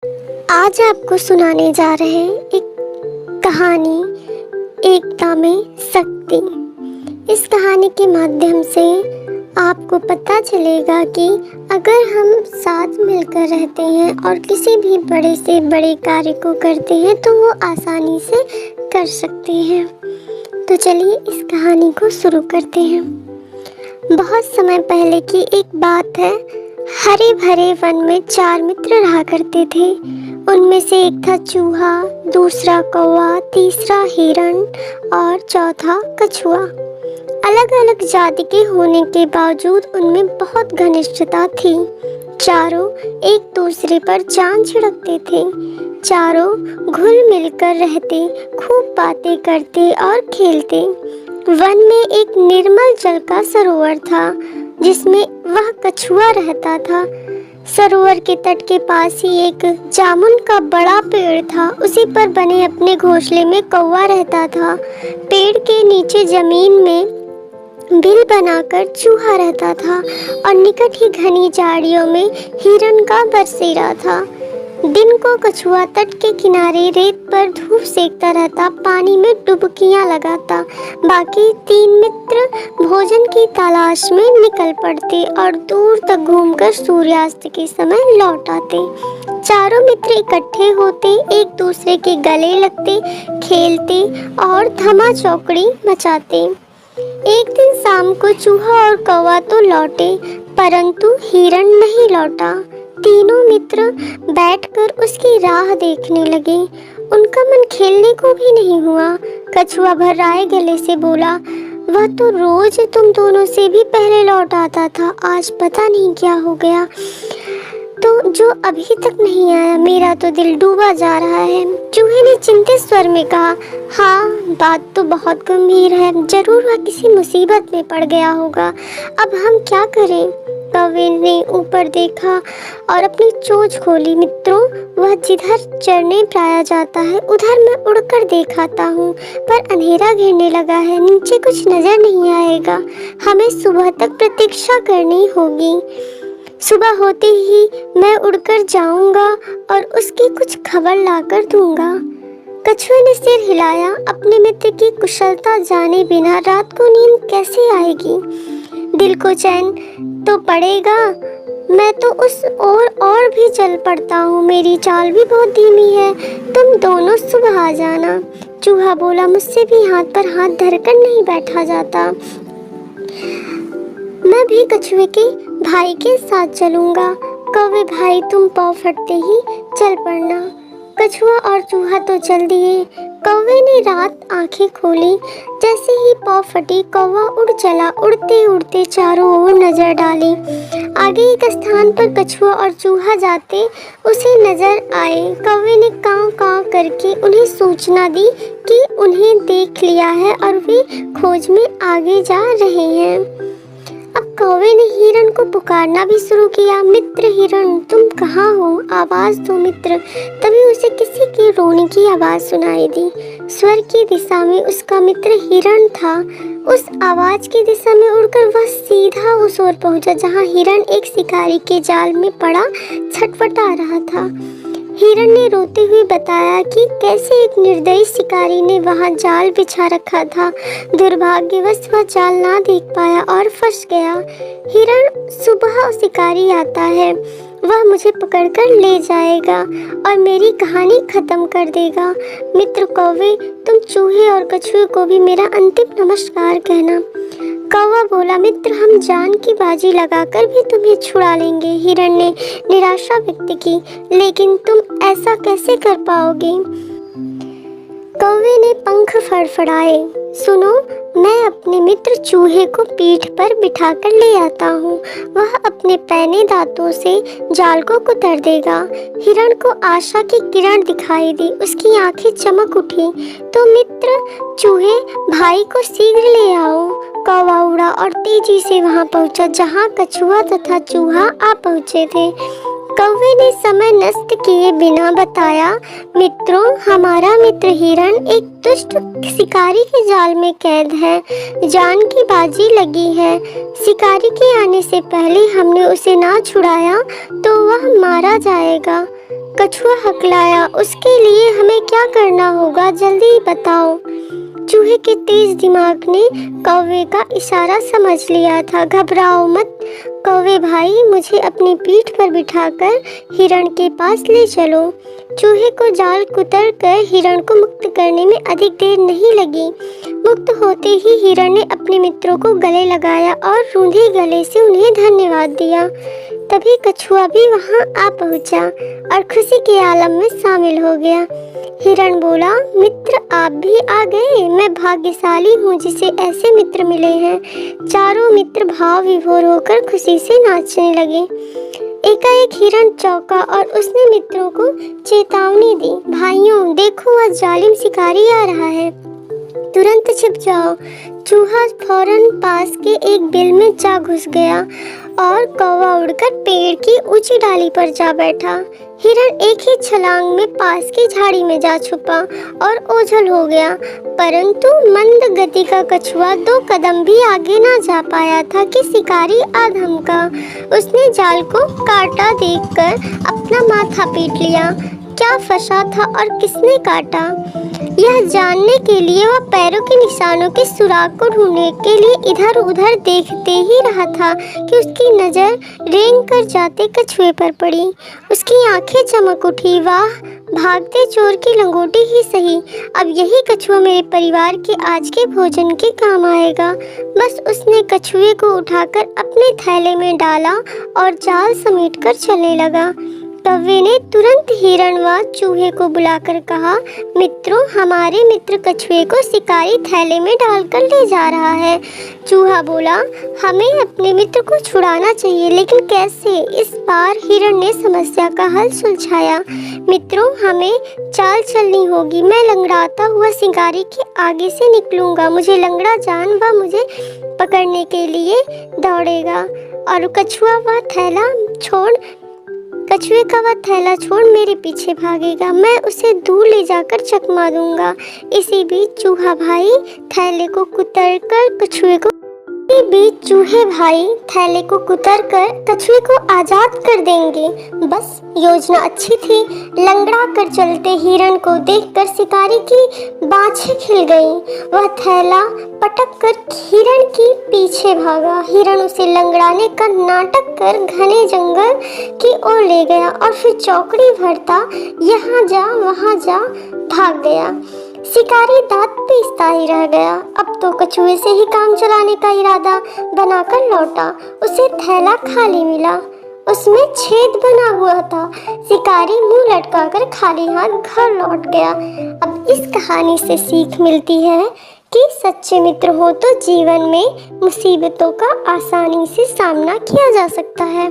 आज आपको सुनाने जा रहे हैं एक कहानी, एकता में शक्ति। इस कहानी के माध्यम से आपको पता चलेगा कि अगर हम साथ मिलकर रहते हैं और किसी भी बड़े से बड़े कार्य को करते हैं तो वो आसानी से कर सकते हैं। तो चलिए इस कहानी को शुरू करते हैं। बहुत समय पहले की एक बात है। हरे भरे वन में 4 मित्र रहा करते थे। उनमें से एक था चूहा, दूसरा कौवा, तीसरा हिरण और चौथा कछुआ। अलग अलग जाति के होने के बावजूद उनमें बहुत घनिष्ठता थी। चारों एक दूसरे पर जान छिड़कते थे। चारों घुल मिलकर रहते, खूब बातें करते और खेलते। वन में एक निर्मल जल का सरोवर था जिसमें वह कछुआ रहता था। सरोवर के तट के पास ही एक जामुन का बड़ा पेड़ था। उसी पर बने अपने घोंसले में कौवा रहता था। पेड़ के नीचे जमीन में बिल बनाकर चूहा रहता था और निकट ही घनी झाड़ियों में हिरण का बसेरा था। दिन को कछुआ तट के किनारे रेत पर धूप सेकता रहता, पानी में डुबकियां लगाता। बाकी 3 मित्र भोजन की तलाश में निकल पड़ते और दूर तक घूमकर सूर्यास्त के समय लौट आते। चारों मित्र इकट्ठे होते, एक दूसरे के गले लगते, खेलते और धमा चौकड़ी मचाते। एक दिन शाम को चूहा और कौवा तो लौटे, परंतु हिरण नहीं लौटा। तीनों मित्र बैठकर उसकी राह देखने लगे। उनका मन खेलने को भी नहीं हुआ। कछुआ भर्राए गले से बोला, वह तो रोज तुम दोनों से भी पहले लौट आता था, आज पता नहीं क्या हो गया तो जो अभी तक नहीं आया। मेरा तो दिल डूबा जा रहा है। चूहे ने चिंतित स्वर में कहा, हाँ बात तो बहुत गंभीर है, जरूर वह किसी मुसीबत में पड़ गया होगा। अब हम क्या करें? कौवे ने ऊपर देखा और अपनी चोंच खोली। मित्रों, वह जिधर चरने पाया जाता है उधर मैं उड़कर देख आता हूँ, पर अंधेरा घेरने लगा है, नीचे कुछ नजर नहीं आएगा। हमें सुबह तक प्रतीक्षा करनी होगी। सुबह होते ही मैं उड़कर जाऊंगा और उसकी कुछ खबर लाकर दूंगा। कछुए ने सिर हिलाया। अपने मित्र की कुशलता जाने बिना रात को नींद कैसे आएगी? दिल को चैन तो पड़ेगा। मैं तो उस और भी चल पड़ता हूँ, मेरी चाल भी बहुत धीमी है। तुम दोनों सुबह आ जाना। चूहा बोला, मुझसे भी हाथ पर हाथ धरकर नहीं बैठा जाता। मैं भी कछुए के भाई के साथ चलूंगा। कौवे भाई, तुम पाँव फटते ही चल पड़ना। कछुआ और चूहा तो चल दिए। कौवे ने रात आंखें खोली। जैसे ही पाँव फटी, कौवा उड़ चला। उड़ते उड़ते चारों ओर नजर डाली। आगे एक स्थान पर कछुआ और चूहा जाते उसे नजर आए। कौवे ने कांव कांव करके उन्हें सूचना दी कि उन्हें देख लिया है और वे खोज में आगे जा रहे हैं। अब कौवे ने हिरण को पुकारना भी शुरू किया, मित्र हिरण, तुम कहाँ हो? आवाज दो मित्र। तभी उसे किसी की रोने की आवाज सुनाई दी। स्वर की दिशा में उसका मित्र हिरण था। उस आवाज की दिशा में उड़कर वह सीधा उस ओर पहुंचा जहां हिरण एक शिकारी के जाल में पड़ा छटपटा रहा था। हिरण ने रोते हुए बताया कि कैसे एक निर्दयी शिकारी ने वहां जाल बिछा रखा था। दुर्भाग्यवश वह जाल ना देख पाया और फंस गया। हिरण, सुबह शिकारी आता है, वह मुझे पकड़कर ले जाएगा और मेरी कहानी खत्म कर देगा। मित्र कौवे, तुम चूहे और कछुए को भी मेरा अंतिम नमस्कार कहना। कौवा बोला, मित्र, हम जान की बाजी लगाकर भी तुम्हें छुड़ा लेंगे। हिरण ने निराशा व्यक्त की, लेकिन तुम ऐसा कैसे कर पाओगे? कौवे ने पंख फड़फड़ाए। सुनो, मैं अपने मित्र चूहे को पीठ पर बिठाकर ले आता हूँ। वह अपने पैने दांतों से जाल को कुतर देगा। हिरण को आशा की किरण दिखाई दी। उसकी आंखें चमक उठी। तो मित्र चूहे भाई को शीघ्र ले आओ। कौवा उड़ा और तेजी से वहां पहुंचा जहां कछुआ तथा चूहा आ पहुंचे थे। कौवे ने समय नष्ट किए बिना बताया, मित्रों, हमारा मित्र हिरण एक दुष्ट शिकारी के जाल में कैद है। जान की बाजी लगी है। शिकारी के आने से पहले हमने उसे ना छुड़ाया तो वह मारा जाएगा। कछुआ हकलाया, उसके लिए हमें क्या करना होगा, जल्दी बताओ। चूहे के तेज दिमाग ने कौवे का इशारा समझ लिया था। घबराओ मत कौवे भाई, मुझे अपनी पीठ पर बिठाकर हिरण के पास ले चलो। चूहे को जाल कुतर कर हिरण को मुक्त करने में अधिक देर नहीं लगी। मुक्त होते ही हिरण ने अपने मित्रों को गले लगाया और रूंधे गले से उन्हें धन्यवाद दिया। तभी कछुआ भी वहां आ पहुंचा और खुशी के आलम में शामिल हो गया। हिरण बोला, मित्र आप भी आ गए, मैं भाग्यशाली हूँ जिसे ऐसे मित्र मिले हैं। चारों मित्र भाव विभोर होकर खुशी से नाचने लगे। एकाएक हिरण चौंका और उसने मित्रों को चेतावनी दी, भाइयों देखो वह जालिम शिकारी आ रहा है, तुरंत छिप जाओ। चूहा फौरन पास के एक बिल में जा घुस गया और कौवा उड़कर पेड़ की ऊंची डाली पर जा बैठा। हिरण एक ही छलांग में पास की झाड़ी में जा छुपा और ओझल हो गया, परंतु मंद गति का कछुआ 2 कदम भी आगे ना जा पाया था कि शिकारी आ धमका। उसने जाल को काटा देखकर अपना माथा पीट लिया। क्या फंसा था और किसने काटा, यह जानने के लिए वह पैरों के निशानों के सुराग को ढूंढने के लिए इधर उधर देखते ही रहा था कि उसकी नज़र रेंग कर जाते कछुए पर पड़ी। उसकी आंखें चमक उठी, वाह, भागते चोर की लंगोटी ही सही, अब यही कछुआ मेरे परिवार के आज के भोजन के काम आएगा। बस उसने कछुए को उठाकर अपने थैले में डाला और जाल समेट कर चलने लगा। कौवे ने तुरंत हिरण व चूहे को बुलाकर कहा, मित्रों, हमारे मित्र कछुए को शिकारी थैले में डालकर ले जा रहा है। चूहा बोला, हमें अपने मित्र को छुड़ाना चाहिए, लेकिन कैसे? इस बार हिरण ने समस्या का हल सुलझाया। मित्रों, हमें चाल चलनी होगी। मैं लंगड़ाता हुआ शिकारी के आगे से निकलूंगा। मुझे लंगड़ा जान व मुझे पकड़ने के लिए दौड़ेगा और कछुए का वह थैला छोड़ मेरे पीछे भागेगा। मैं उसे दूर ले जाकर चकमा दूंगा। इसी बीच चूहे भाई थैले को कुतर कर कछुए को आजाद कर देंगे। बस योजना अच्छी थी। लंगड़ा कर चलते हिरण को देखकर शिकारी की बाछें खिल गईं। वह थैला पटक कर हिरण के पीछे भागा। हिरण उसे लंगड़ाने का नाटक कर घने जंगल की ओर ले गया और फिर चौकड़ी भरता यहाँ जा वहाँ जा भाग गया। शिकारी दांत पीसता ही रह गया। अब तो कछुए से ही काम चलाने का इरादा बनाकर लौटा। उसे थैला खाली मिला, उसमें छेद बना हुआ था। शिकारी मुंह लटकाकर खाली हाथ घर लौट गया। अब इस कहानी से सीख मिलती है कि सच्चे मित्र हो तो जीवन में मुसीबतों का आसानी से सामना किया जा सकता है।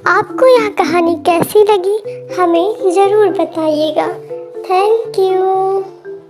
आपको यह कहानी कैसी लगी, हमें ज़रूर बताइएगा। Thank you.